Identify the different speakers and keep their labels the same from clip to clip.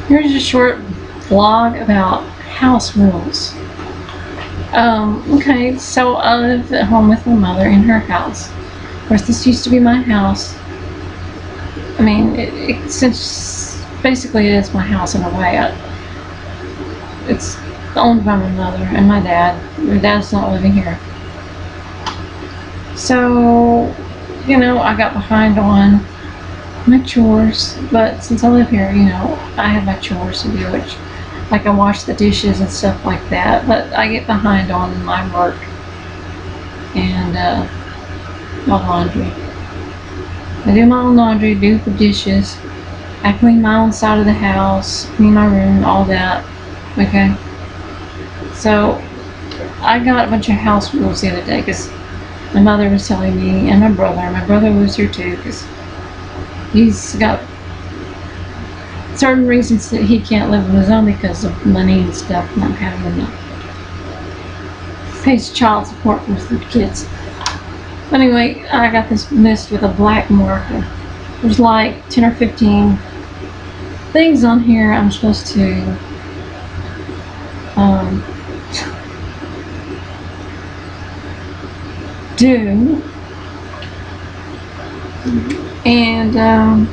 Speaker 1: Here's a short vlog about house rules. Okay, so I live at home with my mother in her house. Of course, this used to be my house. I mean, since basically it is my house in a way. It's owned by my mother and my dad. My dad's not living here. So, I got behind on my chores, but since I live here, I have my chores to do, which, like, I wash the dishes and stuff like that, but I get behind on my work and my laundry. I do my own laundry, do the dishes, I clean my own side of the house, clean my room, all that, okay? So, I got a bunch of house rules the other day, because my mother was telling me, and my brother was here too, because he's got certain reasons that he can't live on his own because of money and stuff, not having enough. Pays child support with the kids. Anyway, I got this list with a black marker. There's like 10 or 15 things on here I'm supposed to do. And I'm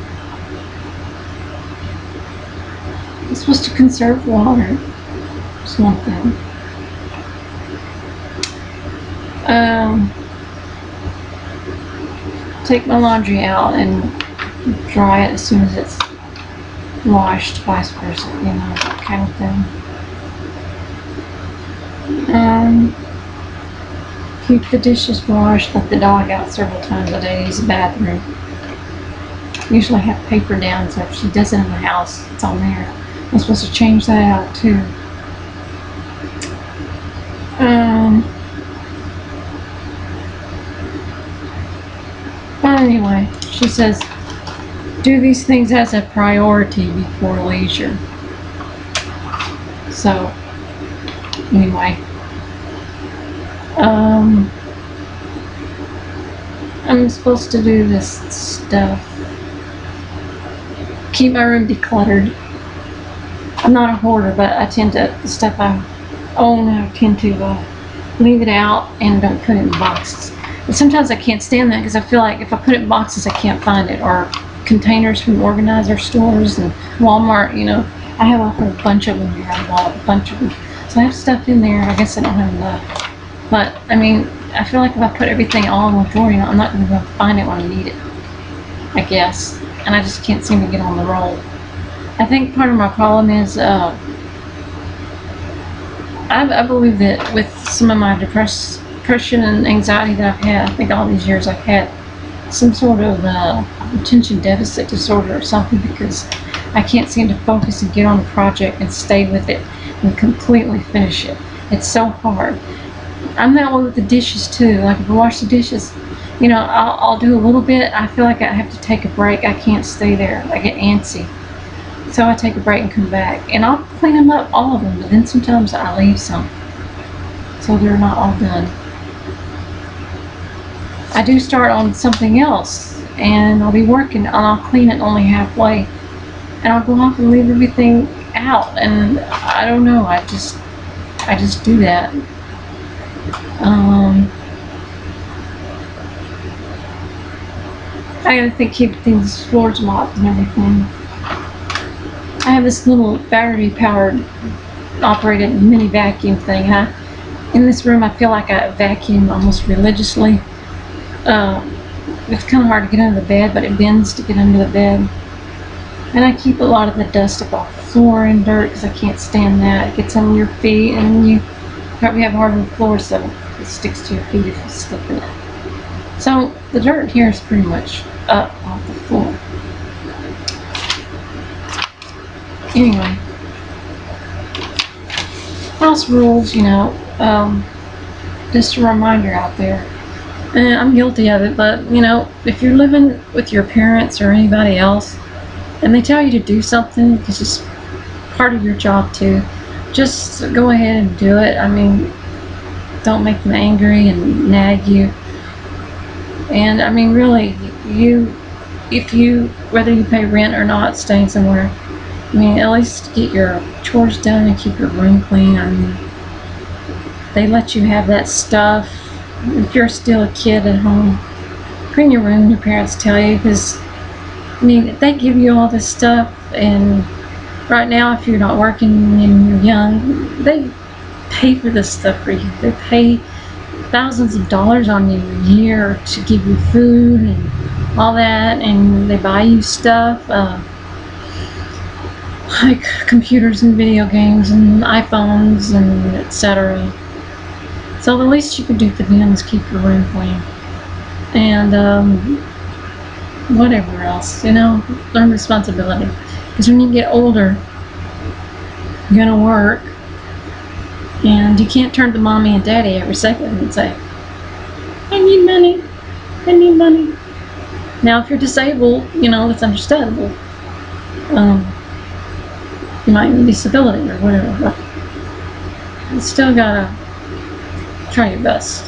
Speaker 1: supposed to conserve water. That's one thing. Take my laundry out and dry it as soon as it's washed, vice versa, that kind of thing. Keep the dishes washed, let the dog out several times a day, use the bathroom. Usually I have paper down, so if she does it in the house, it's on there. I'm supposed to change that out too. But anyway, she says, do these things as a priority before leisure. So, anyway. I'm supposed to do this stuff. Keep my room decluttered. I'm not a hoarder, but I tend to, the stuff I own, I tend to leave it out and don't put it in boxes. But sometimes I can't stand that because I feel like if I put it in boxes, I can't find it. Or containers from organizer stores and Walmart, I have a whole bunch of them here. I bought a bunch of them. So I have stuff in there. I guess I don't have enough. But, I feel like if I put everything all in one drawer, I'm not going to find it when I need it, I guess. And I just can't seem to get on the roll. I think part of my problem is, I believe that with some of my depression and anxiety that I've had, I think all these years I've had some sort of attention deficit disorder or something, because I can't seem to focus and get on a project and stay with it and completely finish it. It's so hard. I'm that way with the dishes too. Like if I wash the dishes, I'll do a little bit. I feel like I have to take a break. I can't stay there. I get antsy. So I take a break and come back. And I'll clean them up, all of them. But then sometimes I leave some, so they're not all done. I do start on something else, and I'll be working, and I'll clean it only halfway. And I'll go off and leave everything out. And I don't know. I just do that. I gotta keep things, floors mopped and everything. I have this little battery powered operated mini vacuum thing. In this room I feel like I vacuum almost religiously. It's kind of hard to get under the bed, but it bends to get under the bed. And I keep a lot of the dust up off the floor and dirt because I can't stand that. It gets under your feet and you probably have hardwood floor, so it sticks to your feet if you slip in it. So the dirt here is pretty much up off the floor. Anyway, house rules, just a reminder out there. And I'm guilty of it, but if you're living with your parents or anybody else and they tell you to do something because it's part of your job too, just go ahead and do it. Don't make them angry and nag you. And really, whether you pay rent or not, staying somewhere, I mean, at least get your chores done and keep your room clean. I mean, they let you have that stuff. If you're still a kid at home, clean your room, your parents tell you, because, I mean, they give you all this stuff, and right now, if you're not working and you're young, they pay for this stuff for you. They pay thousands of dollars on you a year to give you food and all that, and they buy you stuff, like computers and video games and iPhones and etc. So the least you could do for them is keep your room clean. And whatever else, learn responsibility. Because when you get older, you're gonna work, and you can't turn to mommy and daddy every second and say, I need money, I need money. Now, if you're disabled, that's understandable. You might need disability or whatever, but you still gotta try your best.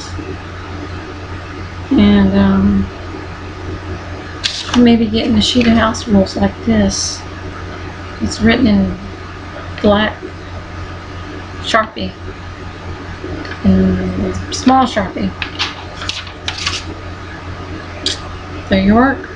Speaker 1: And maybe getting a sheet of house rules like this. It's written in black Sharpie, and small Sharpie. So you work